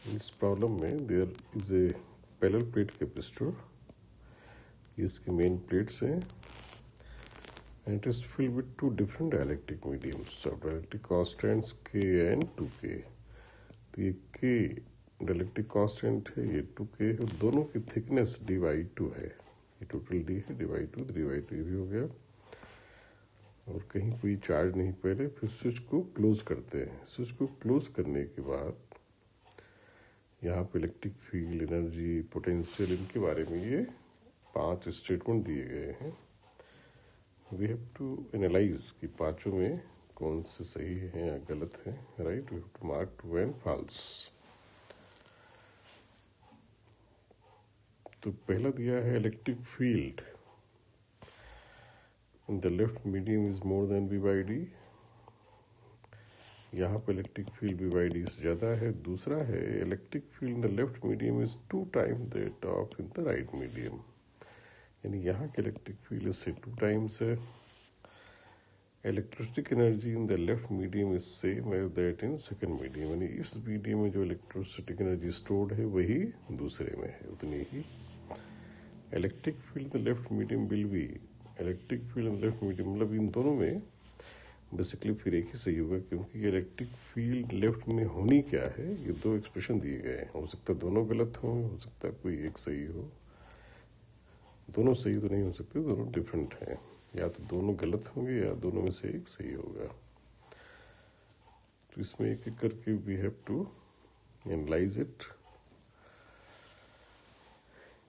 इस प्रॉब्लम में there is a parallel plate capacitor, ये इसके मेन प्लेट्स हैं, and it is filled with two different dielectric mediums of dielectric constants K and 2k। तो ये k dielectric constant है, ये 2k है, दोनों की थिकनेस d/2 है, ये टोटल d है, d/2 3/2 ये भी हो गया, और कहीं कोई चार्ज नहीं पहले। फिर स्विच को क्लोज करते हैं। स्विच को क्लोज करने के बाद यहाँ पे इलेक्ट्रिक फील्ड, एनर्जी, पोटेंशियल, इनके बारे में ये 5 स्टेटमेंट दिए गए हैं। वी हैव टू एनालाइज कि पांचों में कौन से सही हैं या गलत हैं, right. We have to mark true and false. तो पहला दिया है electric field in the left medium is more than v/d। यहाँ पर इलेक्ट्रिक फील्ड v/d से ज़्यादा है। दूसरा है electric field in the left medium is 2 times that of in the right medium, यानी यहाँ के इलेक्ट्रिक फील्ड इससे 2 टाइम्स है। Electrostatic energy in the left medium is same as that in second medium, यानी इस मीडियम में जो electrostatic energy stored है वही दूसरे में है, उतनी ही। Electric field in the left medium will be, electric field in the left medium मतलब इन दोनों में बेसिकली फिर एक ही सही होगा, क्योंकि इलेक्ट्रिक फील्ड लेफ्ट में होनी क्या है, ये 2 एक्सप्रेशन दिए गए हैं। हो सकता है दोनों गलत हों, हो सकता है कोई एक सही हो। दोनों सही तो नहीं हो सकते, दोनों डिफरेंट हैं, या तो दोनों गलत होंगे या दोनों में से एक सही होगा। तो इसमें एक एक करके we have to analyze it.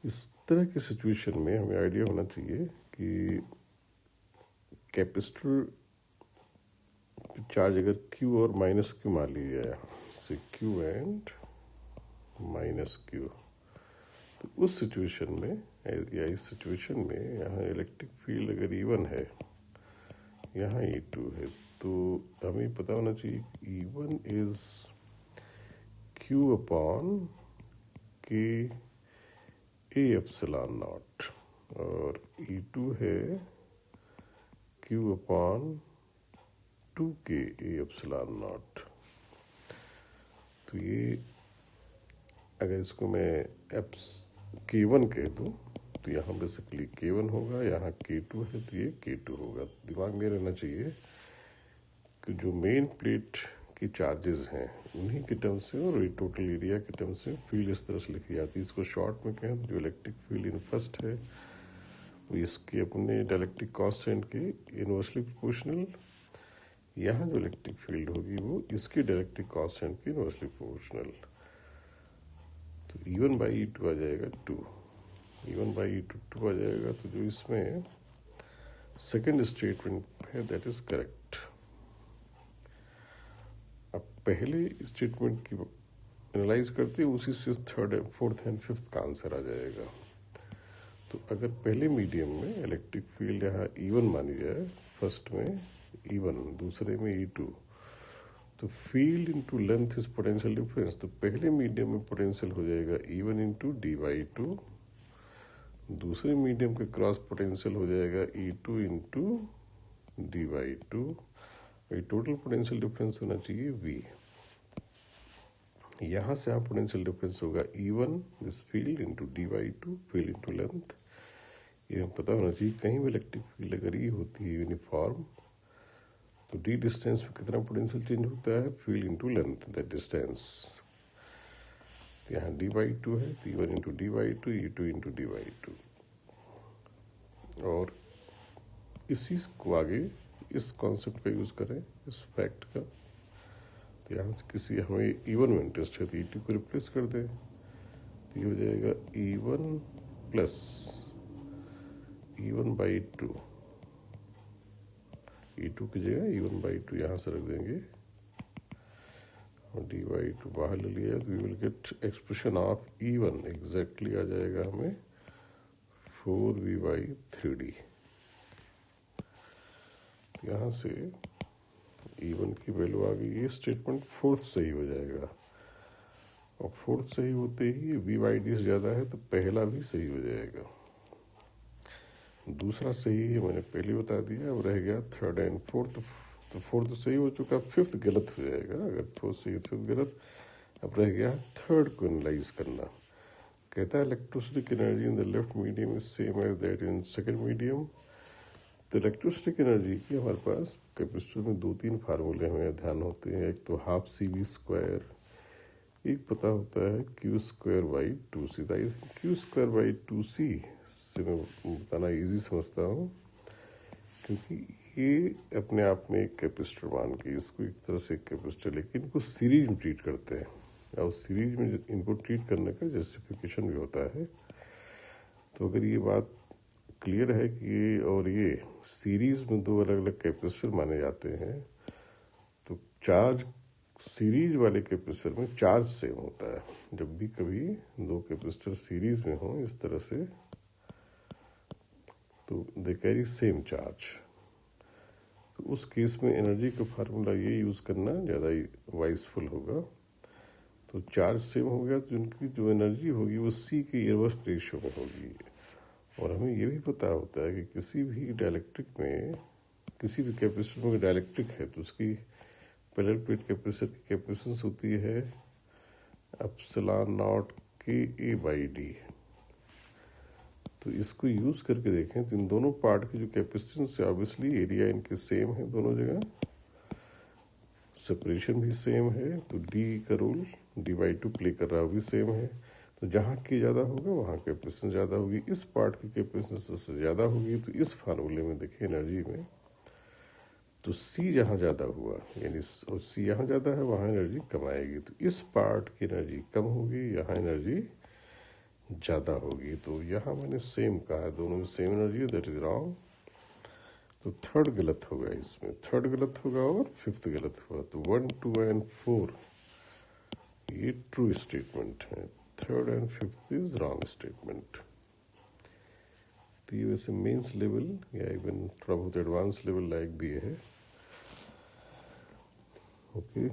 इस तरह की सिचुएशन में हमें आइडिया होना चाहिए कि कैपेसिटर चार्ज अगर Q और माइनस Q मान लिया जाए, से Q एंड माइनस Q, तो उस सिचुएशन में या इस सिचुएशन में यहाँ इलेक्ट्रिक फील्ड अगर E1 है, यहाँ E2 है, तो हमें पता होना चाहिए कि E1 is Q upon K A epsilon not, और E2 है Q upon 2K A epsilon not. तो ये अगर इसको मैं K1 कह दूँ तो यहाँ बेसिकली K1 होगा, यहाँ K2 है तो ये K2 होगा। दिमाग में रहना चाहिए कि जो मेन प्लेट की चार्जेस हैं उन्हीं के टर्म से और टोटल एरिया के टर्म से फील्ड इस तरह से लिखी जाती है। इसको शॉर्ट में कहें तो जो इलेक्ट्रिक फील्ड इन फर्स्ट है वो इसके अपने डाइलेक्ट्रिक कांस्टेंट के इनवर्सली प्रोपोर्शनल, यहाँ जो इलेक्ट्रिक फील्ड होगी वो इसके डाइलेक्ट्रिक कांस्टेंट के इनवर्सली प्रोपोर्शनल। तो E1/E2 आ जाएगा 2, E1/E2 2 आ जाएगा। तो जो इसमें सेकंड स्टेटमेंट है दैट इज करेक्ट। अब पहले स्टेटमेंट की एनालाइज करते हैं, उसी से थर्ड, फोर्थ एंड फिफ्थ का आंसर आ जाएगा। तो अगर पहले मीडियम में इलेक्ट्रिक फील्ड यहाँ E1 मानी जाए, फर्स्ट में E1, दूसरे में E2, तो field into length is potential difference. तो पहले मीडियम में पोटेंशियल हो जाएगा E1 इंटू d/2, दूसरे मीडियम के क्रॉस पोटेंशियल हो जाएगा E2 इंटू d/2, ये टोटल पोटेंशियल डिफरेंस होना चाहिए V। यहाँ से यहाँ पोटेंशियल डिफरेंस होगा E1 this field into d/2 field into length. ये हमें पता होना चाहिए कहीं भी इलेक्ट्रिक फील्ड अगर ये होती है यूनिफॉर्म तो d डिस्टेंस में कितना पोटेंशियल चेंज होता है, field into length that distance. तो यहाँ d/2 है तो E1 into d/2, E2 into d/2। और इसी को आगे इस कॉन्सेप्ट का यूज़ करें, इस फैक्ट का। तो यहाँ से किसी हमें E1 में इंटरेस्ट है तो E2 को रिप्लेस कर दें, तो ये हो जाएगा E1 प्लस E1/2, E2 की जगह E1/2 यहाँ से रख देंगे और d/2 बाहर ले लिया तो we will get expression of E1 exactly आ जाएगा हमें 4V/3D। तो यहाँ से E1 की वैल्यू आ गई। ये स्टेटमेंट फोर्थ सही हो जाएगा, और फोर्थ सही होते ही V/D से ज़्यादा है तो पहला भी सही हो जाएगा। दूसरा सही है मैंने पहले बता दिया, अब रह गया थर्ड एंड फोर्थ। तो फोर्थ सही हो चुका, फिफ्थ गलत हो जाएगा। अगर फोर्थ सही है फिफ्थ गलत। अब रह गया थर्ड को एनालाइज करना। कहता है electrostatic energy in the left medium is same as that in second medium. तो इलेक्ट्रोस्टैटिक एनर्जी की हमारे पास कैपेसिटर में 2-3 फार्मूले हमें ध्यान होते हैं। एक तो हाफ CV², एक पता होता है Q²/2C। Q²/2C से मैं बताना ईजी समझता हूँ, क्योंकि ये अपने आप में एक कैपेसिटर मान के इसको एक तरह से कैपेसिटर, लेकिन इनको सीरीज में ट्रीट करते हैं और सीरीज में इनको ट्रीट करने का जस्टिफिकेशन भी होता है। तो अगर ये बात क्लियर है कि ये और ये सीरीज में 2 अलग अलग कैपेसिटर माने जाते हैं, तो चार्ज सीरीज वाले कैपेसिटर में चार्ज सेम होता है। जब भी कभी 2 कैपेसिटर सीरीज में हो इस तरह से, तो दे कैरी सेम चार्ज। तो उस केस में एनर्जी का फार्मूला ये यूज़ करना ज़्यादा ही वाइसफुल होगा। तो चार्ज सेम हो गया तो उनकी जो एनर्जी होगी वो C के इनवर्स रेशियो में होगी। और हमें ये भी पता होता है कि किसी भी डाइलेक्ट्रिक में, किसी भी कैपेसिटर में डाइलेक्ट्रिक है तो उसकी पैरेलल प्लेट कैपेसिटर की कैपेसिटेंस होती है ε0 KA/D। तो इसको यूज़ करके देखें तो इन दोनों पार्ट की जो कैपेसिटेंस है, ऑब्वियसली एरिया इनके सेम है दोनों जगह, सेपरेशन भी सेम है, तो D का रूल D/2 प्ले कर रहा है, वो भी सेम है। तो जहाँ K ज़्यादा होगा वहाँ कैपेसिटेंस ज़्यादा होगी, इस पार्ट की कैपेसिटेंस से ज़्यादा होगी। तो इस फार्मूले में देखिए एनर्जी में, तो C जहाँ ज़्यादा हुआ यानी और C यहाँ ज़्यादा है, वहाँ एनर्जी कम आएगी। तो इस पार्ट की एनर्जी कम होगी, यहाँ एनर्जी ज़्यादा होगी। तो यहाँ मैंने सेम कहा है, दोनों में सेम एनर्जी है, दैट इज रॉन्ग। तो थर्ड गलत होगा, इसमें थर्ड गलत होगा और फिफ्थ गलत होगा। तो 1, 2 एंड 4 ये ट्रू स्टेटमेंट है, third and fifth is wrong statement. तो ये वैसे मेंस लेवल या इवन थोड़ा बहुत एडवांस लेवल लायक भी है। ओके।